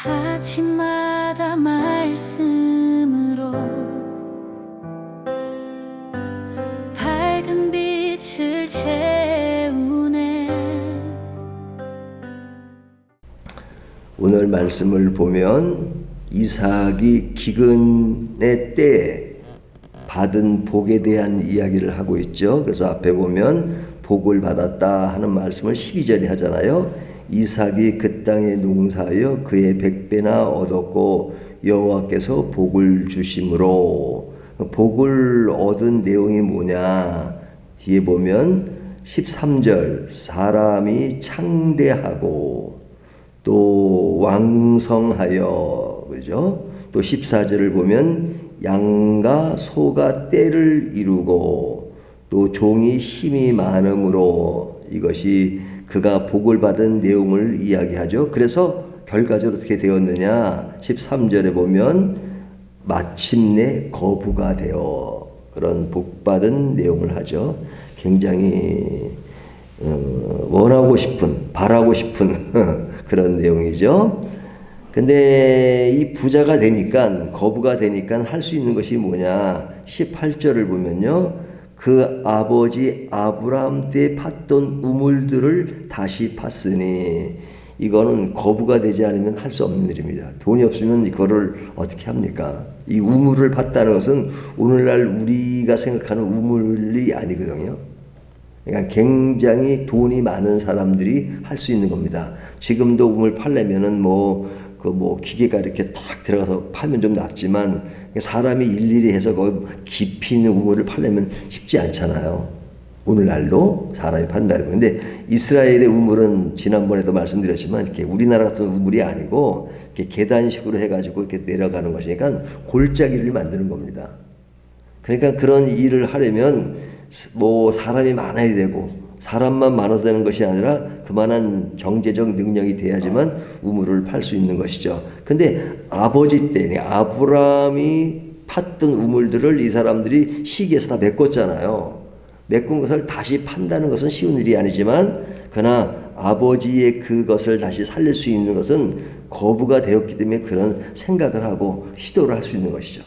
아침마다 말씀으로 밝은 빛을 채우네. 오늘 말씀을 보면 이삭이 기근의 때에 받은 복에 대한 이야기를 하고 있죠. 그래서 앞에 보면 복을 받았다 하는 말씀을 12절에 하잖아요. 이삭이 그 땅에 농사하여 그의 100배나 얻었고 여호와께서 복을 주심으로. 복을 얻은 내용이 뭐냐, 뒤에 보면 13절 사람이 창대하고 또 왕성하여, 그죠? 또 14절을 보면 양과 소가 떼를 이루고 또 종이 힘이 많음으로, 이것이 그가 복을 받은 내용을 이야기하죠. 그래서 결과적으로 어떻게 되었느냐, 13절에 보면 마침내 거부가 되어, 그런 복받은 내용을 하죠. 굉장히 원하고 싶은, 바라고 싶은 그런 내용이죠. 근데 이 부자가 되니까, 거부가 되니까 할 수 있는 것이 뭐냐, 18절을 보면요, 그 아버지 아브라함 때 팠던 우물들을 다시 팠으니, 이거는 거부가 되지 않으면 할 수 없는 일입니다. 돈이 없으면 이거를 어떻게 합니까? 이 우물을 팠다는 것은 오늘날 우리가 생각하는 우물이 아니거든요. 그러니까 굉장히 돈이 많은 사람들이 할 수 있는 겁니다. 지금도 우물 파려면은 기계가 이렇게 탁 들어가서 파면 좀 낫지만, 사람이 일일이 해서 그 깊이 있는 우물을 파려면 쉽지 않잖아요. 오늘날도 사람이 판다는 거예요. 근데 이스라엘의 우물은 지난번에도 말씀드렸지만, 이렇게 우리나라 같은 우물이 아니고 이렇게 계단식으로 해가지고 이렇게 내려가는 것이니까 골짜기를 만드는 겁니다. 그러니까 그런 일을 하려면 사람이 많아야 되고, 사람만 많아서 되는 것이 아니라 그만한 경제적 능력이 돼야지만 우물을 팔 수 있는 것이죠. 근데 아버지 때니 아브라함이 팠던 우물들을 이 사람들이 시기에서 다 메꿨잖아요. 메꾼 것을 다시 판다는 것은 쉬운 일이 아니지만, 그러나 아버지의 그것을 다시 살릴 수 있는 것은 거부가 되었기 때문에 그런 생각을 하고 시도를 할 수 있는 것이죠.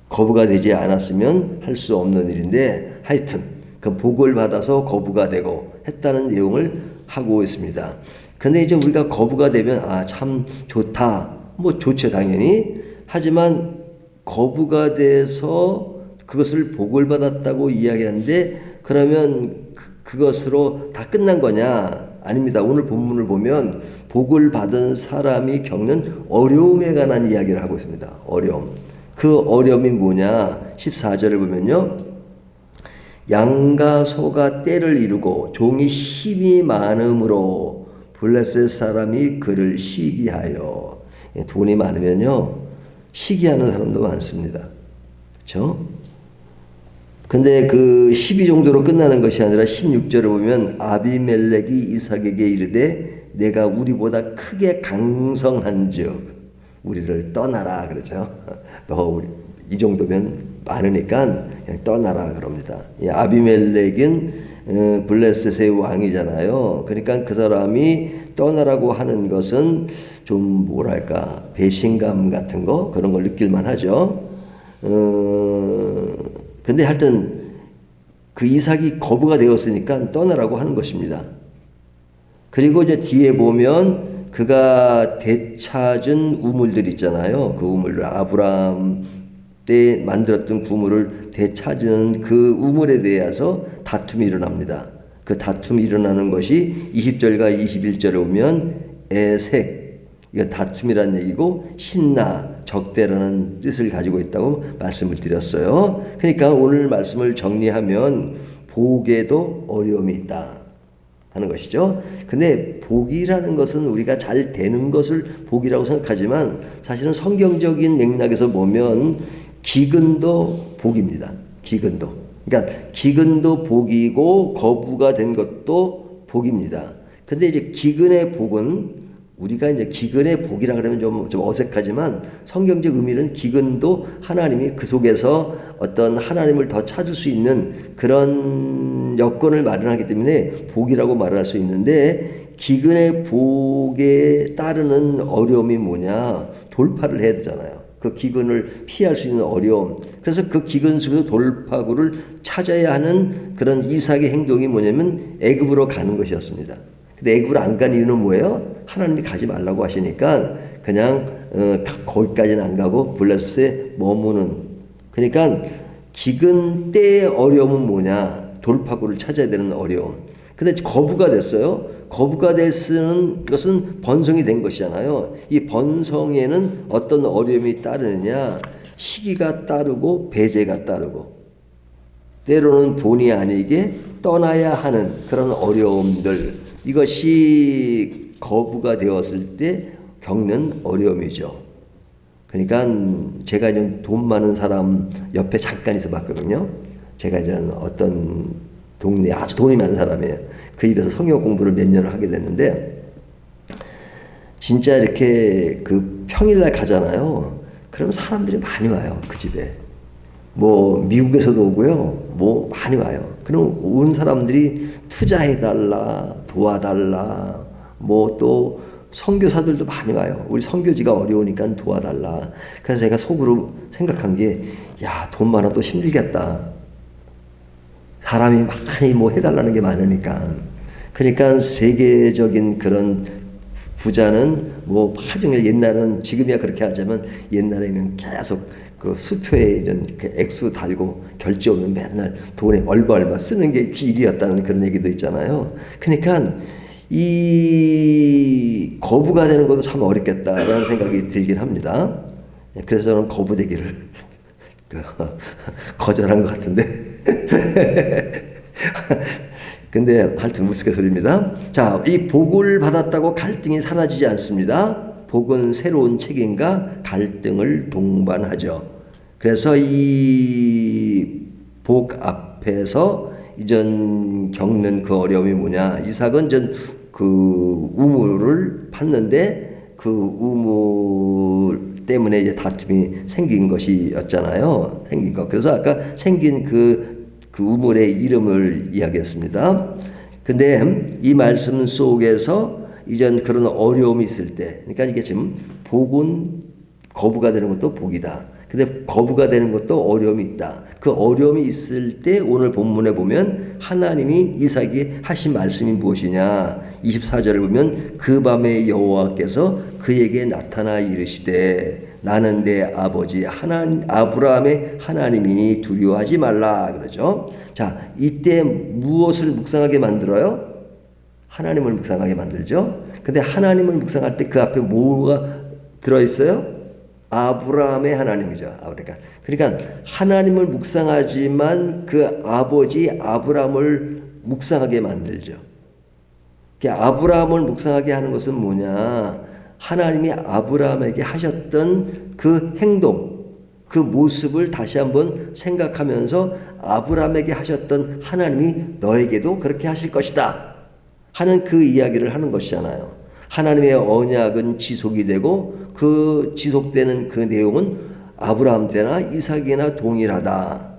거부가 되지 않았으면 할 수 없는 일인데, 하여튼 그 복을 받아서 거부가 되고 했다는 내용을 하고 있습니다. 근데 이제 우리가 거부가 되면 참 좋다, 좋죠 당연히. 하지만 거부가 돼서 그것을 복을 받았다고 이야기하는데, 그러면 그것으로 다 끝난 거냐? 아닙니다. 오늘 본문을 보면 복을 받은 사람이 겪는 어려움에 관한 이야기를 하고 있습니다. 어려움. 그 어려움이 뭐냐? 14절을 보면요, 양과 소가 떼를 이루고 종이 힘이 많음으로 블레셋 사람이 그를 시기하여. 돈이 많으면요 시기하는 사람도 많습니다. 그렇죠? 근데 그 12 정도로 끝나는 것이 아니라 16절을 보면 아비멜렉이 이삭에게 이르되 내가 우리보다 크게 강성한즉 우리를 떠나라, 그러죠. 이 정도면 많으니까 그냥 떠나라 그럽니다. 아비멜렉은 블레셋의 왕이잖아요. 그러니까 그 사람이 떠나라고 하는 것은 좀 배신감 같은 거, 그런 걸 느낄만 하죠. 근데 하여튼 그 이삭이 거부가 되었으니까 떠나라고 하는 것입니다. 그리고 이제 뒤에 보면 그가 되찾은 우물들 있잖아요. 그 우물을 아브라함 때 만들었던 우물을 되찾은 그 우물에 대해서 다툼이 일어납니다. 그 다툼이 일어나는 것이 20절과 21절에 보면 에색, 이거 다툼이라는 얘기고 신나, 적대라는 뜻을 가지고 있다고 말씀을 드렸어요. 그러니까 오늘 말씀을 정리하면 복에도 어려움이 있다 하는 것이죠. 근데 복이라는 것은 우리가 잘 되는 것을 복이라고 생각하지만, 사실은 성경적인 맥락에서 보면 기근도 복입니다. 기근도. 그러니까 기근도 복이고 거부가 된 것도 복입니다. 근데 이제 기근의 복은, 우리가 이제 기근의 복이라 그러면 좀 어색하지만, 성경적 의미는 기근도 하나님이 그 속에서 어떤 하나님을 더 찾을 수 있는 그런 여건을 마련하기 때문에 복이라고 말할 수 있는데, 기근의 복에 따르는 어려움이 뭐냐? 돌파를 해야 되잖아요. 그 기근을 피할 수 있는 어려움. 그래서 그 기근 속에서 돌파구를 찾아야 하는 그런 이삭의 행동이 뭐냐면 애굽으로 가는 것이었습니다. 근데 애굽을 안 간 이유는 뭐예요? 하나님이 가지 말라고 하시니까 그냥 거기까지는 안 가고 블레셋에 머무는. 그러니까 기근 때의 어려움은 뭐냐? 돌파구를 찾아야 되는 어려움. 근데 거부가 됐어요. 거부가 됐는 것은 번성이 된 것이잖아요. 이 번성에는 어떤 어려움이 따르느냐? 시기가 따르고 배제가 따르고 때로는 본의 아니게 떠나야 하는 그런 어려움들, 이것이 거부가 되었을 때 겪는 어려움이죠. 그러니까 제가 이제 돈 많은 사람 옆에 잠깐 있어 봤거든요. 제가 이제 어떤 동네 아주 돈이 많은 사람이에요. 그 집에서 성경 공부를 몇 년을 하게 됐는데, 진짜 이렇게 그 평일날 가잖아요. 그럼 사람들이 많이 와요, 그 집에. 뭐 미국에서도 오고요, 뭐 많이 와요. 그럼 온 사람들이 투자해달라, 도와달라, 뭐 또 선교사들도 많이 와요. 우리 선교지가 어려우니까 도와달라. 그래서 제가 속으로 생각한 게, 야, 돈 많아도 힘들겠다. 사람이 많이 뭐 해달라는 게 많으니까. 그러니까 세계적인 그런 부자는 뭐 하중에, 옛날은, 지금이야 그렇게 하자면 옛날에는 계속 그 수표에 이런 그 액수 달고 결제 오면 맨날 돈에 얼마 쓰는 게 일이었다는 그런 얘기도 있잖아요. 그러니까 이 거부가 되는 것도 참 어렵겠다라는 생각이 들긴 합니다. 그래서 저는 거부되기를 거절한 것 같은데. 근데 하여튼 우스갯소리입니다. 자, 이 복을 받았다고 갈등이 사라지지 않습니다. 복은 새로운 책임과 갈등을 동반하죠. 그래서 이 복 앞에서 이전 겪는 그 어려움이 뭐냐? 이삭은 전 그 우물을 팠는데 그 우물 때문에 이제 다툼이 생긴 것이었잖아요. 생긴 것. 그래서 아까 생긴 그 우물의 이름을 이야기했습니다. 근데 이 말씀 속에서 이전 그런 어려움이 있을 때, 그러니까 이게 지금 복은 거부가 되는 것도 복이다. 근데 거부가 되는 것도 어려움이 있다. 그 어려움이 있을 때 오늘 본문에 보면 하나님이 이삭에게 하신 말씀이 무엇이냐? 24절을 보면 그 밤에 여호와께서 그에게 나타나 이르시되 나는 내 아버지 아브라함의 하나님이니 두려워하지 말라 그러죠. 자, 이때 무엇을 묵상하게 만들어요? 하나님을 묵상하게 만들죠. 근데 하나님을 묵상할 때 그 앞에 뭐가 들어있어요? 아브라함의 하나님이죠. 그러니까 하나님을 묵상하지만 그 아버지 아브라함을 묵상하게 만들죠. 아브라함을 묵상하게 하는 것은 뭐냐? 하나님이 아브라함에게 하셨던 그 행동, 그 모습을 다시 한번 생각하면서 아브라함에게 하셨던 하나님이 너에게도 그렇게 하실 것이다 하는 그 이야기를 하는 것이잖아요. 하나님의 언약은 지속이 되고 그 지속되는 그 내용은 아브라함 때나 이삭이나 동일하다.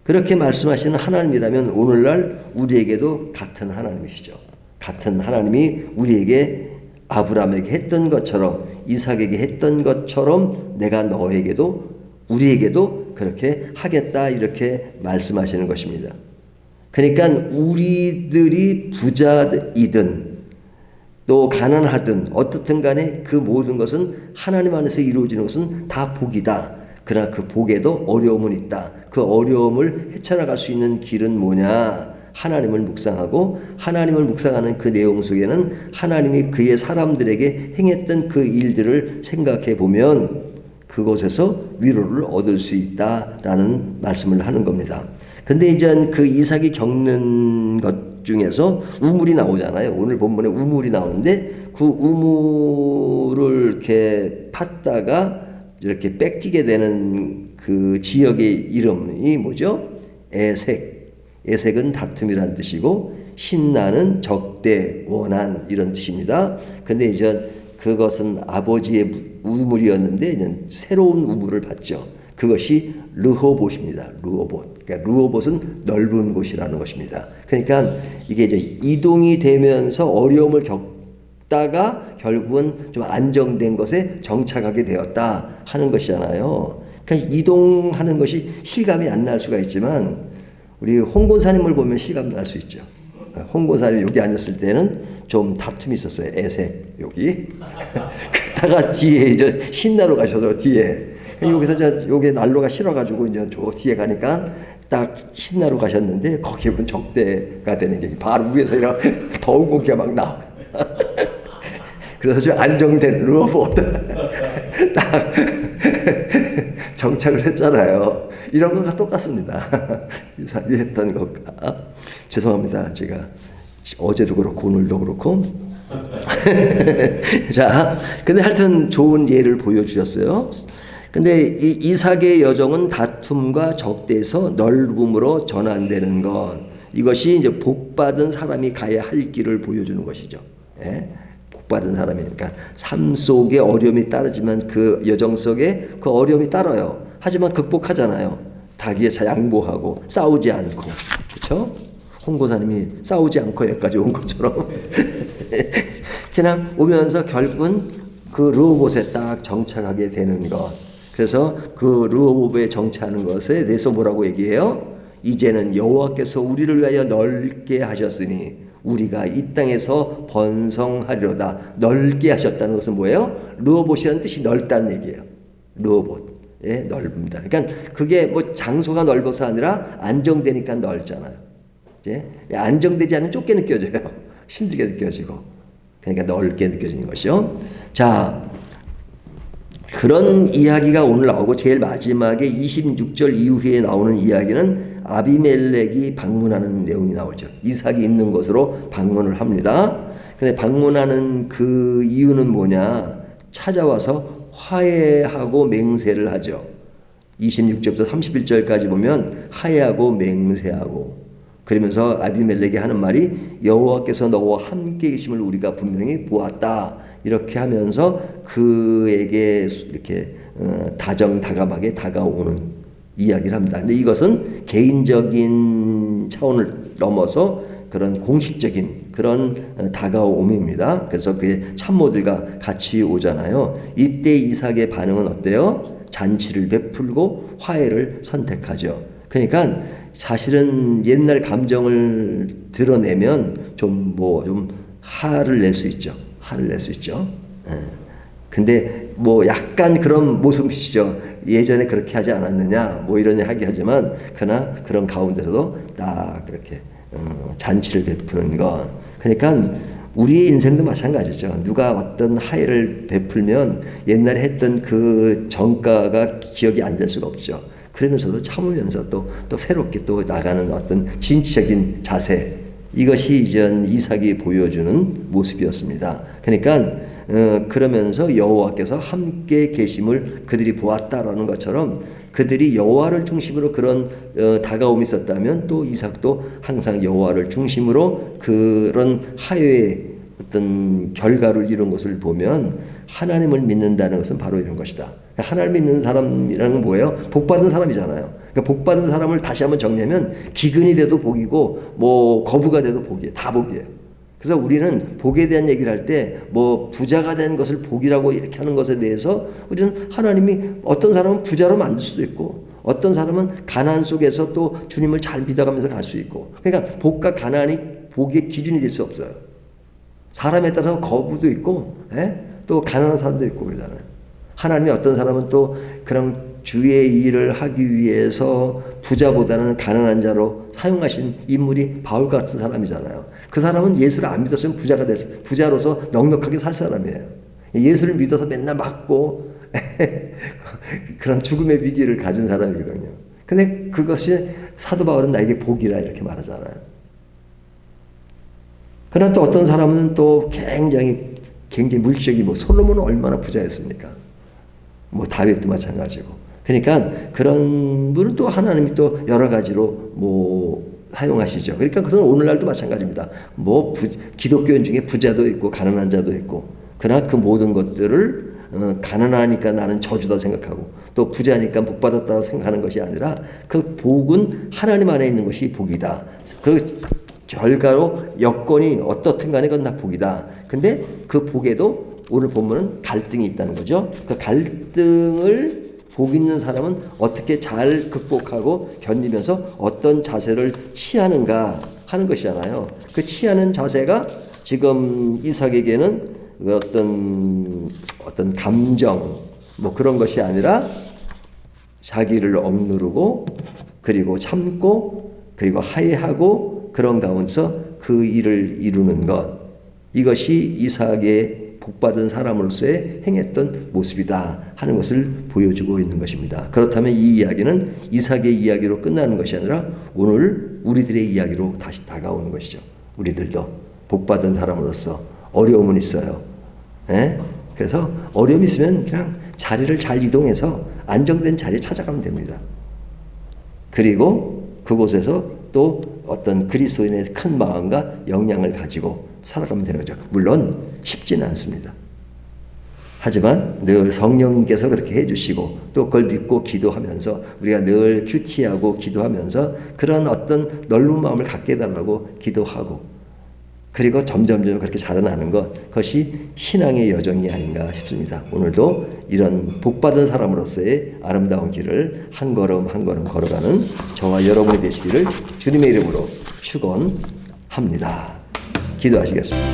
그렇게 말씀하시는 하나님이라면 오늘날 우리에게도 같은 하나님이시죠. 같은 하나님이 우리에게 아브라함에게 했던 것처럼 이삭에게 했던 것처럼 내가 너에게도 우리에게도 그렇게 하겠다 이렇게 말씀하시는 것입니다. 그러니까 우리들이 부자이든 또 가난하든 어떻든 간에 그 모든 것은 하나님 안에서 이루어지는 것은 다 복이다. 그러나 그 복에도 어려움은 있다. 그 어려움을 헤쳐나갈 수 있는 길은 뭐냐? 하나님을 묵상하고 하나님을 묵상하는 그 내용 속에는 하나님이 그의 사람들에게 행했던 그 일들을 생각해 보면 그곳에서 위로를 얻을 수 있다라는 말씀을 하는 겁니다. 근데 이제 그 이삭이 겪는 것 중에서 우물이 나오잖아요. 오늘 본문에 우물이 나오는데 그 우물을 이렇게 팠다가 이렇게 뺏기게 되는 그 지역의 이름이 뭐죠? 에색. 에색은 다툼이란 뜻이고 신나는 적대, 원한 이런 뜻입니다. 근데 이제 그것은 아버지의 우물이었는데 이제 새로운 우물을 팠죠. 그것이 르호봇입니다. 르호봇. 그러니까 르호봇은 넓은 곳이라는 것입니다. 그러니까 이게 이제 이동이 되면서 어려움을 겪다가 결국은 좀 안정된 것에 정착하게 되었다 하는 것이잖아요. 그러니까 이동하는 것이 실감이 안 날 수가 있지만 우리 홍권사님을 보면 실감 날 수 있죠. 홍권사님 여기 앉았을 때는 좀 다툼이 있었어요. 애색 여기. 그러다가 뒤에 이제 신나러 가셔서 뒤에 여기서 저 여기 난로가 싫어가지고 이제 저 뒤에 가니까 딱 신나러 가셨는데 거기 보면 적대가 되는 게 바로 위에서 이런 더운 공기가 막 나와. 그래서 좀 안정된 루어봇 딱 정착을 했잖아요. 이런 것과 똑같습니다. 했던 것과. 죄송합니다. 제가 어제도 그렇고 오늘도 그렇고. 자, 근데 하여튼 좋은 예를 보여주셨어요. 근데 이 이삭의 여정은 다툼과 적대에서 넓음으로 전환되는 것. 이것이 이제 복받은 사람이 가야 할 길을 보여주는 것이죠. 예? 복받은 사람이니까 삶 속에 어려움이 따르지만 그 여정 속에 그 어려움이 따라요. 하지만 극복하잖아요. 자기의 양보하고 싸우지 않고. 그렇죠? 홍고사님이 싸우지 않고 여기까지 온 것처럼 그냥 오면서 결국은 그 르호봇에 딱 정착하게 되는 것. 그래서 그 르호봇에 정착하는 것에 대해서 뭐라고 얘기해요? 이제는 여호와께서 우리를 위하여 넓게 하셨으니 우리가 이 땅에서 번성하리로다. 넓게 하셨다는 것은 뭐예요? 르호봇이라는 뜻이 넓다는 얘기예요. 르호봇. 예, 넓습니다. 그러니까 그게 뭐 장소가 넓어서 아니라 안정되니까 넓잖아요. 예? 안정되지 않으면 좁게 느껴져요. 힘들게 느껴지고. 그러니까 넓게 느껴지는 것이요. 자, 그런 이야기가 오늘 나오고 제일 마지막에 26절 이후에 나오는 이야기는 아비멜렉이 방문하는 내용이 나오죠. 이삭이 있는 곳으로 방문을 합니다. 근데 방문하는 그 이유는 뭐냐? 찾아와서 화해하고 맹세를 하죠. 26절부터 31절까지 보면 화해하고 맹세하고 그러면서 아비멜렉이 하는 말이 여호와께서 너와 함께 계심을 우리가 분명히 보았다. 이렇게 하면서 그에게 이렇게 다정다감하게 다가오는 이야기를 합니다. 근데 이것은 개인적인 차원을 넘어서 그런 공식적인 그런 다가옴입니다. 그래서 그의 참모들과 같이 오잖아요. 이때 이삭의 반응은 어때요? 잔치를 베풀고 화해를 선택하죠. 그러니까 사실은 옛날 감정을 드러내면 좀 화를 낼 수 있죠. 화를 낼 수 있죠. 근데 뭐 약간 그런 모습이시죠. 예전에 그렇게 하지 않았느냐 뭐 이런 이야기 하지만 그러나 그런 가운데서도 딱 그렇게 잔치를 베푸는 것. 그러니까 우리의 인생도 마찬가지죠. 누가 어떤 화해를 베풀면 옛날에 했던 그 정가가 기억이 안 될 수가 없죠. 그러면서도 참으면서 또 새롭게 또 나가는 어떤 진취적인 자세. 이것이 이전 이삭이 보여주는 모습이었습니다. 그러니까 그러면서 여호와께서 함께 계심을 그들이 보았다라는 것처럼 그들이 여호와를 중심으로 그런 다가옴이 있었다면 또 이삭도 항상 여호와를 중심으로 그런 화해의 어떤 결과를 이룬 것을 보면 하나님을 믿는다는 것은 바로 이런 것이다. 하나님 믿는 사람이라는 건 뭐예요? 복받은 사람이잖아요. 그러니까 복받은 사람을 다시 한번 정리하면 기근이 돼도 복이고 뭐 거부가 돼도 복이에요. 다 복이에요. 그래서 우리는 복에 대한 얘기를 할 때 뭐 부자가 된 것을 복이라고 이렇게 하는 것에 대해서 우리는 하나님이 어떤 사람은 부자로 만들 수도 있고 어떤 사람은 가난 속에서 또 주님을 잘 믿어가면서 갈 수 있고 그러니까 복과 가난이 복의 기준이 될 수 없어요. 사람에 따라서 거부도 있고 또 가난한 사람도 있고 그러잖아요. 하나님이 어떤 사람은 또 그런 주의 일을 하기 위해서 부자보다는 가난한 자로 사용하신 인물이 바울 같은 사람이잖아요. 그 사람은 예수를 안 믿었으면 부자가 됐어요. 부자로서 넉넉하게 살 사람이에요. 예수를 믿어서 맨날 맞고 그런 죽음의 위기를 가진 사람이거든요. 근데 그것이 사도 바울은 나에게 복이라 이렇게 말하잖아요. 그러나 또 어떤 사람은 또 굉장히 물질적이 뭐 솔로몬은 얼마나 부자였습니까? 뭐 다윗도 마찬가지고. 그러니까 그런 분은 또 하나님이 또 여러 가지로 뭐 사용하시죠. 그러니까 그것은 오늘날도 마찬가지입니다. 뭐 기독교인 중에 부자도 있고 가난한 자도 있고. 그러나 그 모든 것들을 가난하니까 나는 저주다 생각하고 또 부자니까 복 받았다고 생각하는 것이 아니라 그 복은 하나님 안에 있는 것이 복이다. 그 결과로 여건이 어떻든 간에 그건 다 복이다. 근데 그 복에도 오늘 보면은 갈등이 있다는 거죠. 그 갈등을 복 있는 사람은 어떻게 잘 극복하고 견디면서 어떤 자세를 취하는가 하는 것이잖아요. 그 취하는 자세가 지금 이삭에게는 어떤 감정 뭐 그런 것이 아니라 자기를 억누르고 그리고 참고 그리고 하회하고 그런 가운데서 그 일을 이루는 것, 이것이 이삭의 복받은 사람으로서의 행했던 모습이다 하는 것을 보여주고 있는 것입니다. 그렇다면 이 이야기는 이삭의 이야기로 끝나는 것이 아니라 오늘 우리들의 이야기로 다시 다가오는 것이죠. 우리들도 복받은 사람으로서 어려움은 있어요. 그래서 어려움이 있으면 그냥 자리를 잘 이동해서 안정된 자리에 찾아가면 됩니다. 그리고 그곳에서 또 어떤 그리스도인의 큰 마음과 역량을 가지고 살아가면 되는 거죠. 물론 쉽지는 않습니다. 하지만 늘 성령님께서 그렇게 해주시고 또 그걸 믿고 기도하면서 우리가 늘 큐티하고 기도하면서 그런 어떤 넓은 마음을 갖게 해달라고 기도하고 그리고 점점 그렇게 자라나는 것, 그것이 신앙의 여정이 아닌가 싶습니다. 오늘도 이런 복받은 사람으로서의 아름다운 길을 한 걸음 한 걸음 걸어가는 저와 여러분이 되시기를 주님의 이름으로 축원합니다. 기도하시겠습니다.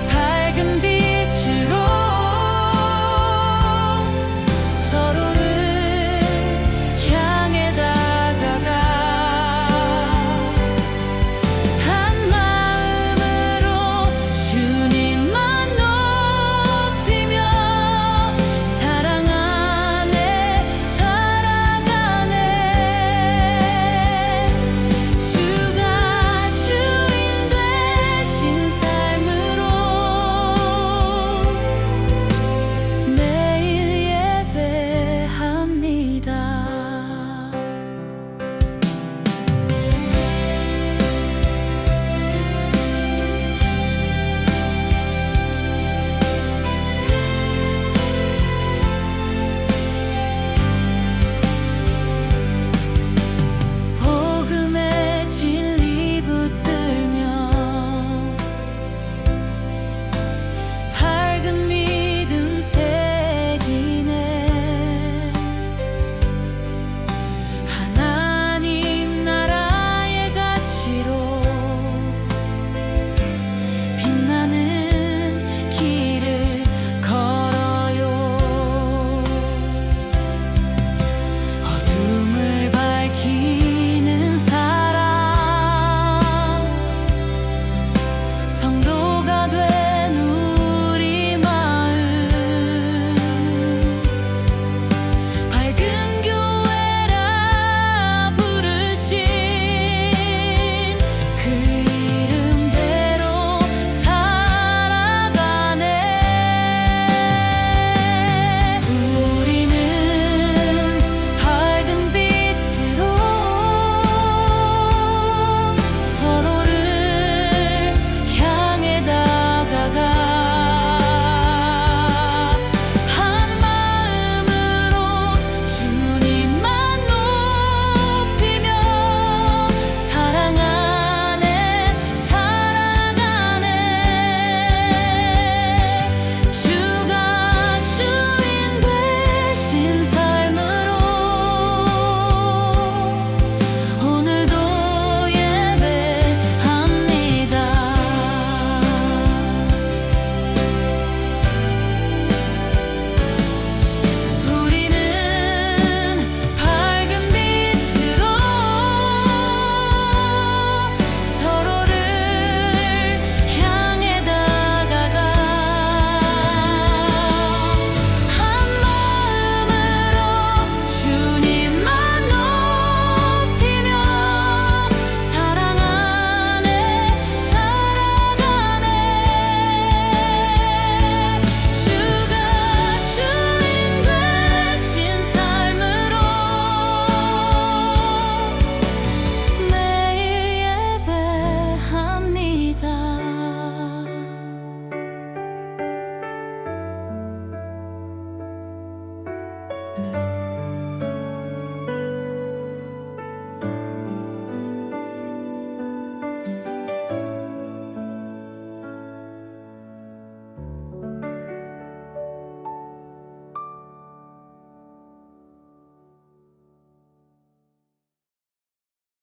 밝은 빛으로 서로를 향해 다가가 한 마음으로 주님만 높이며 사랑 안에 살아가네. 주가 주인 되신 삶으로